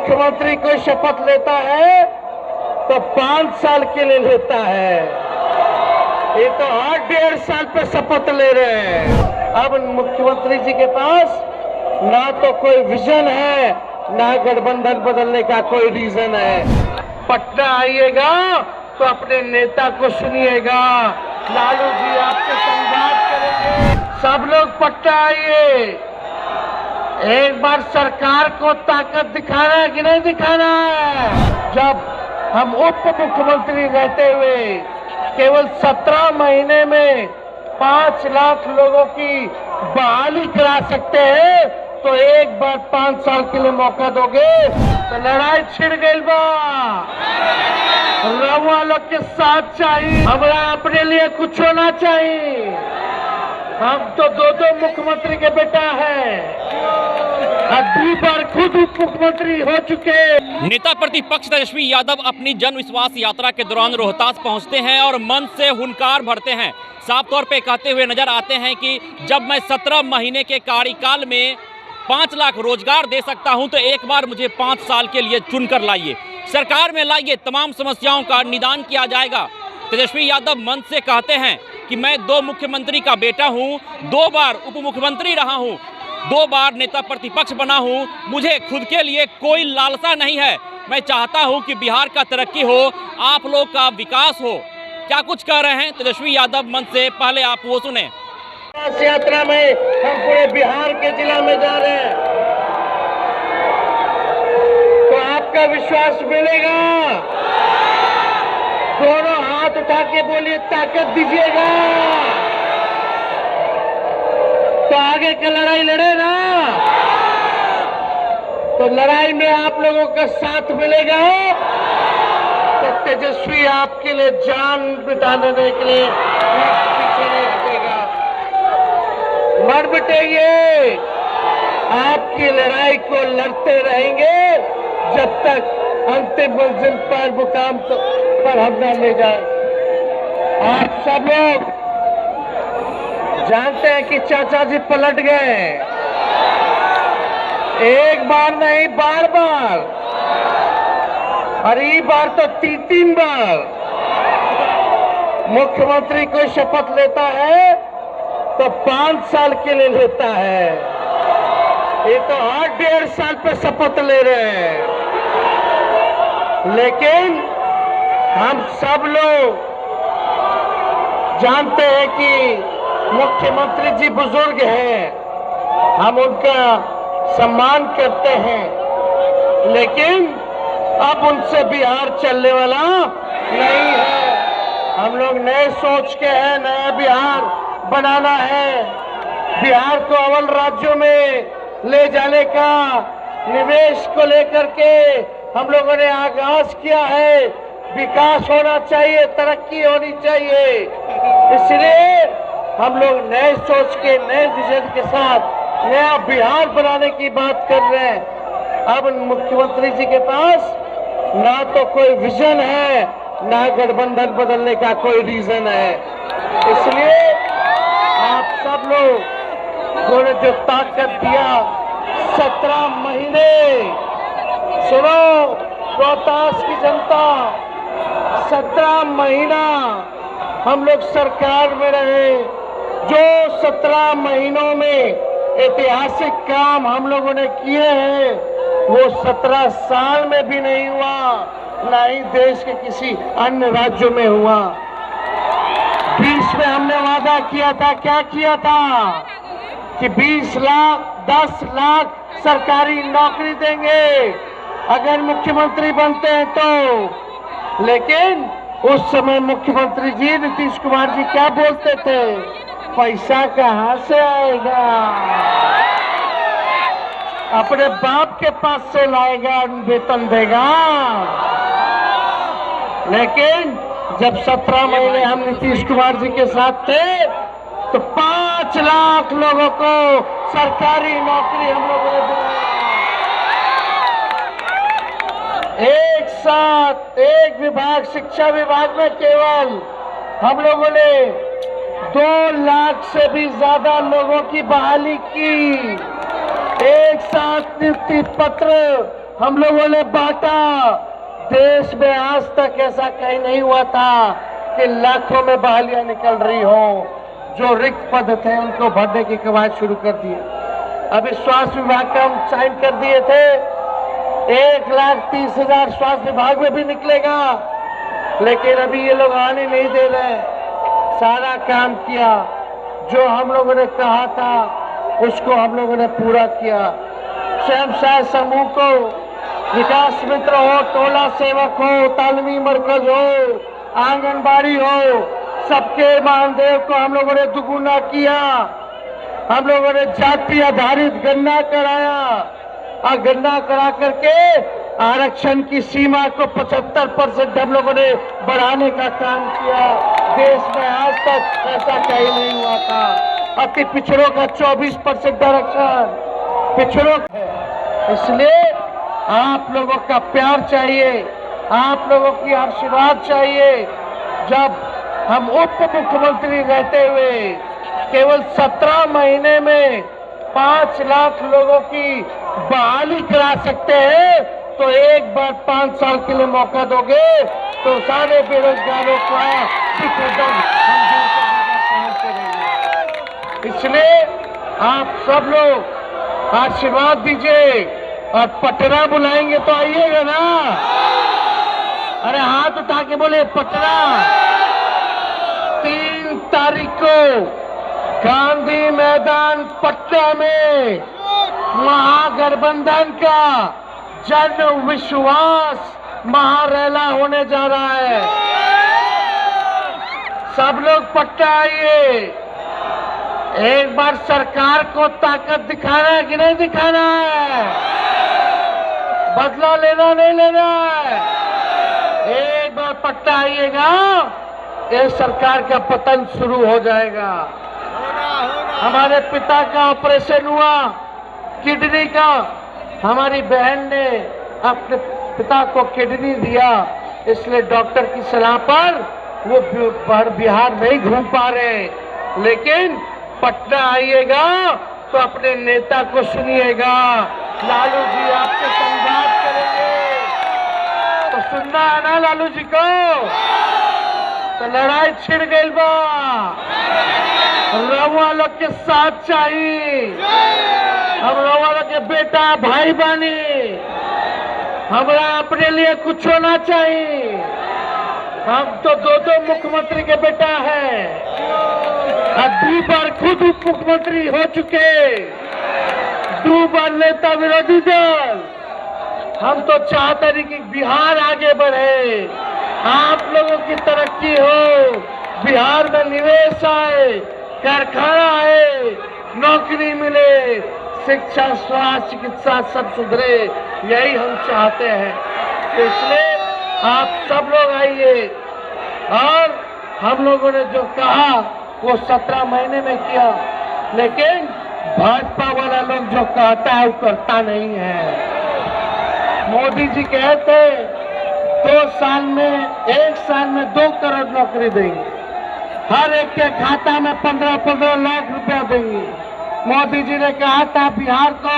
मुख्यमंत्री कोई शपथ लेता है तो 5 साल के लिए लेता है। ये तो हर 1.5 साल पे शपथ ले रहे हैं। अब मुख्यमंत्री जी के पास ना तो कोई विजन है, ना गठबंधन बदलने का कोई रीजन है। पटना आइएगा तो अपने नेता को सुनिएगा, लालू जी आपसे संवाद करेंगे। सब लोग पटना आइए, एक बार सरकार को ताकत दिखाना है कि नहीं दिखाना है। जब हम उप मुख्यमंत्री रहते हुए केवल 17 महीने में 5 लाख लोगों की बहाली करा सकते हैं, तो एक बार 5 साल के लिए मौका दोगे तो लड़ाई छिड़ गई बा। रउआ लोग के साथ चाहिए, हमारा अपने लिए कुछ होना चाहिए। हम तो 2 मुख्यमंत्री के बेटा हैं, 2 बार खुद उप मुख्यमंत्री हो चुके। नेता प्रतिपक्ष तेजस्वी यादव अपनी जन विश्वास यात्रा के दौरान रोहतास पहुंचते हैं और मन से हुंकार भरते हैं। साफ तौर पे कहते हुए नजर आते हैं कि जब मैं 17 महीने के कार्यकाल में 5 लाख रोजगार दे सकता हूं तो एक बार मुझे 5 साल के लिए चुनकर लाइए, सरकार में लाइए, तमाम समस्याओं का निदान किया जाएगा। तेजस्वी यादव मन से कहते हैं कि मैं 2 मुख्यमंत्री का बेटा हूं, 2 बार उप मुख्यमंत्री रहा हूं, 2 बार नेता प्रतिपक्ष बना हूं। मुझे खुद के लिए कोई लालसा नहीं है। मैं चाहता हूं कि बिहार का तरक्की हो, आप लोग का विकास हो। क्या कुछ कह रहे हैं तेजस्वी यादव मन से, पहले आप वो सुने। इस यात्रा में हम पूरे बिहार के जिला में जा रहे हैं, तो आपका विश्वास मिलेगा। दोनों हाथ उठा के बोलिए, ताकत दीजिएगा तो आगे की लड़ाई लड़े ना। तो लड़ाई में आप लोगों का साथ मिलेगा तो तेजस्वी आपके लिए जान बिता देने के लिए पीछे नहीं हटेगा। मर बिटेंगे, आपकी लड़ाई को लड़ते रहेंगे जब तक अंतिम मंजिल पर मुकाम पर हम न ले जाए। आप सब लोग जानते हैं कि चाचा जी पलट गए, एक बार नहीं बार बार, और ये बार तो 3 बार। मुख्यमंत्री कोई शपथ लेता है तो 5 साल के लिए लेता है। ये तो हर 1.5 साल पे शपथ ले रहे हैं। लेकिन हम सब लोग जानते हैं कि मुख्यमंत्री जी बुजुर्ग हैं, हम उनका सम्मान करते हैं, लेकिन अब उनसे बिहार चलने वाला नहीं है। हम लोग नए सोच के हैं, नया बिहार बनाना है। बिहार को अव्वल राज्यों में ले जाने का निवेश को लेकर के हम लोगों ने आगाज किया है। विकास होना चाहिए, तरक्की होनी चाहिए, इसलिए हम लोग नए सोच के, नए विजन के साथ नया बिहार बनाने की बात कर रहे हैं। अब मुख्यमंत्री जी के पास ना तो कोई विजन है, ना गठबंधन बदलने का कोई रीजन है। इसलिए आप सब लोग ने जो ताकत दिया, 17 महीने, सुनो रोहतास की जनता, 17 महीना हम लोग सरकार में रहे। जो 17 महीनों में ऐतिहासिक काम हम लोगों ने किए हैं, वो 17 साल में भी नहीं हुआ, ना ही देश के किसी अन्य राज्यों में हुआ। 20 में हमने वादा किया था, क्या किया था कि 20 लाख 10 लाख सरकारी नौकरी देंगे अगर मुख्यमंत्री बनते हैं तो। लेकिन उस समय मुख्यमंत्री जी नीतीश कुमार जी क्या बोलते थे, पैसा कहां से आएगा, अपने बाप के पास से लाएगा, वेतन देगा। लेकिन जब 17 महीने हम नीतीश कुमार जी के साथ थे तो 5 लाख लोगों को सरकारी नौकरी हम लोगों ने दिलाई। एक साथ एक विभाग, शिक्षा विभाग में केवल हम लोगों ने 2 लाख से भी ज्यादा लोगों की बहाली की। एक साथ नियुक्ति पत्र हम लोगों ने बांटा। देश में आज तक ऐसा कहीं नहीं हुआ था कि लाखों में बहालियां निकल रही हो। जो रिक्त पद थे उनको भरने की कवायद शुरू कर दी। अभी स्वास्थ्य विभाग का हम साइन कर दिए थे, 1,30,000 स्वास्थ्य विभाग में भी निकलेगा, लेकिन अभी ये लोग आने नहीं दे रहे। सारा काम किया, जो हम लोगों ने कहा था उसको हम लोगों ने पूरा किया। स्वयं सहायता समूह को, विकास मित्र हो, टोला सेवक हो, तालमी मरकज हो, आंगनबाड़ी हो, सबके मानदेय को हम लोगों ने दुगुना किया। हम लोगों ने जाति आधारित गणना कराया और गणना करा करके आरक्षण की सीमा को 75% हम लोगों ने बढ़ाने का काम किया। देश में आज तक ऐसा कहीं नहीं हुआ था। अति पिछड़ों का 24% आरक्षण पिछड़ों है। इसलिए आप लोगों का प्यार चाहिए, आप लोगों की आशीर्वाद चाहिए। जब हम उप मुख्यमंत्री रहते हुए केवल 17 महीने में 5 लाख लोगों की बहाली करा सकते हैं, तो एक बार 5 साल के लिए मौका दोगे तो सारे बेरोजगारों का इसलिए आप सब लोग आशीर्वाद दीजिए। और पटना बुलाएंगे तो आइएगा ना। अरे हाथ उठा के बोले पटना। 3 तारीख को गांधी मैदान पटना में महागठबंधन का जन विश्वास महारैला होने जा रहा है। सब लोग पटना आइए। एक बार सरकार को ताकत दिखाना है कि नहीं दिखाना है? बदला लेना नहीं लेना है? एक बार पटना आइएगा, ये सरकार का पतन शुरू हो जाएगा। हमारे पिता का ऑपरेशन हुआ किडनी का, हमारी बहन ने अपने पिता को किडनी दिया, इसलिए डॉक्टर की सलाह पर वो बिहार नहीं घूम पा रहे। लेकिन पटना आइएगा तो अपने नेता को सुनिएगा। लालू जी आपसे संवाद करेंगे, तो सुनना है ना लालू जी को? तो लड़ाई छिड़ गई बा, रउआ लोग के साथ चाहिए। हम रउआ लोग के बेटा भाई बानी, हमरा अपने लिए कुछ होना चाहिए। हम तो 2 मुख्यमंत्री के बेटा हैं, 2 बार खुद उप मुख्यमंत्री हो चुके, 2 बार नेता विरोधी दल। हम तो चाहते हैं कि बिहार आगे बढ़े, आप लोगों की तरक्की हो, बिहार में निवेश आए, कारखाना आए, नौकरी मिले, शिक्षा, स्वास्थ्य, चिकित्सा सब सुधरे, यही हम चाहते हैं। तो इसलिए आप सब लोग आइए। और हम लोगों ने जो कहा वो 17 महीने में किया, लेकिन भाजपा वाला लोग जो कहता है वो करता नहीं है। मोदी जी कहते 2 साल में 1 साल में 2 करोड़ नौकरी देंगे, हर एक के खाता में 15-15 लाख रुपया देंगे। मोदी जी ने कहा था बिहार को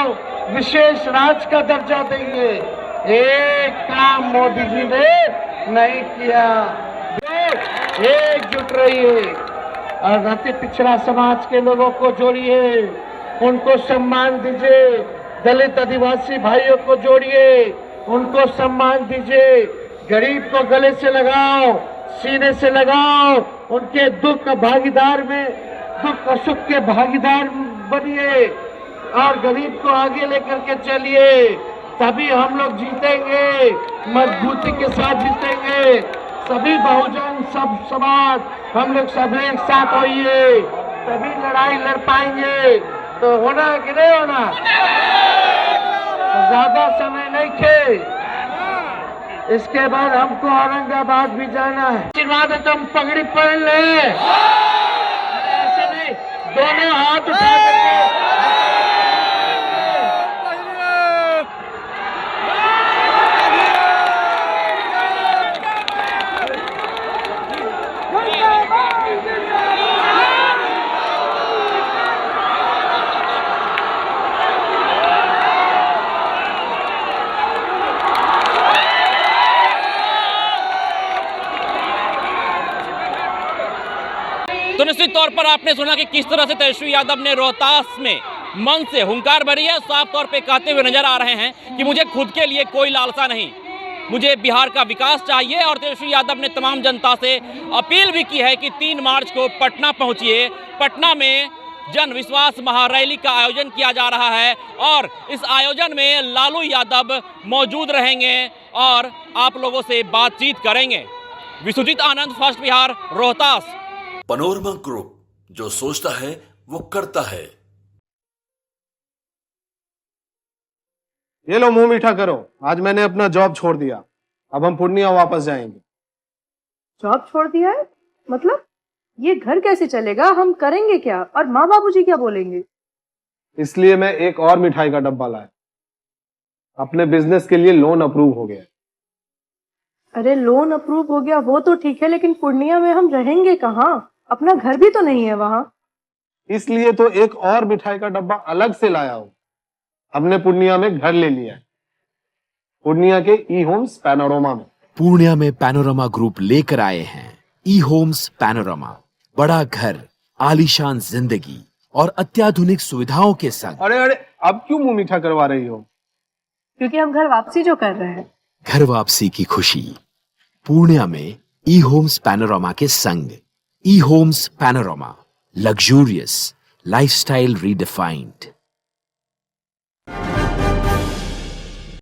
विशेष राज्य का दर्जा देंगे, एक काम मोदी जी ने नहीं किया। एकजुट रहिए और अति पिछड़ा समाज के लोगों को जोड़िए, उनको सम्मान दीजिए। दलित आदिवासी भाइयों को जोड़िए, उनको सम्मान दीजिए। गरीब को गले से लगाओ, सीने से लगाओ, उनके दुख भागीदार में, दुख और सुख के भागीदार बनिए और गरीब को आगे लेकर के चलिए। तभी हम लोग जीतेंगे, मजबूती के साथ जीतेंगे। सभी बहुजन, सब समाज, हम लोग सब एक साथ होइए, तभी लड़ाई लड़ पाएंगे। तो होना कि नहीं होना? तो ज्यादा समय नहीं खे, इसके बाद हमको औरंगाबाद भी जाना है। आशीर्वाद है तो हम पगड़ी पहन ले, ऐसे नहीं, दोनों हाथ उठा करके। तो निश्चित तौर पर आपने सुना कि किस तरह से तेजस्वी यादव ने रोहतास में मन से हुंकार भरी है। साफ तौर पे कहते हुए नजर आ रहे हैं कि मुझे खुद के लिए कोई लालसा नहीं, मुझे बिहार का विकास चाहिए। और तेजस्वी यादव ने तमाम जनता से अपील भी की है कि 3 मार्च को पटना पहुंचिए। पटना में जन विश्वास महारैली का आयोजन किया जा रहा है और इस आयोजन में लालू यादव मौजूद रहेंगे और आप लोगों से बातचीत करेंगे। Vishwajeet Anand, first Bihar, Rohtas. Panorama group, जो सोचता है वो करता है। ये लो मुंह मीठा करो, आज मैंने अपना जॉब छोड़ दिया, अब हम पूर्णिया वापस जाएंगे। जॉब छोड़ दिया है? मतलब ये घर कैसे चलेगा? हम करेंगे क्या? और माँ बाबूजी क्या बोलेंगे? इसलिए मैं एक और मिठाई का डब्बा लाया। अपने बिजनेस के लिए लोन अप्रूव हो गया। अरे लोन अप्रूव हो गया वो तो ठीक है, लेकिन पूर्णिया में हम रहेंगे कहाँ? अपना घर भी तो नहीं है वहाँ। इसलिए तो एक और मिठाई का डब्बा अलग से लाया हूँ। हमने पूर्णिया में घर ले लिया है, पूर्णिया के ई होम्स पैनोरमा में। पूर्णिया में पैनोरमा ग्रुप लेकर आए हैं ई होम्स पैनोरमा। बड़ा घर, आलीशान जिंदगी और अत्याधुनिक सुविधाओं के संग। अरे अरे, अब क्यों मुंह मीठा करवा रही हो? क्योंकि हम घर वापसी जो कर रहे हैं। घर वापसी की खुशी पूर्णिया में ई होम्स पैनोरमा के संग। E homes panorama, luxurious lifestyle redefined.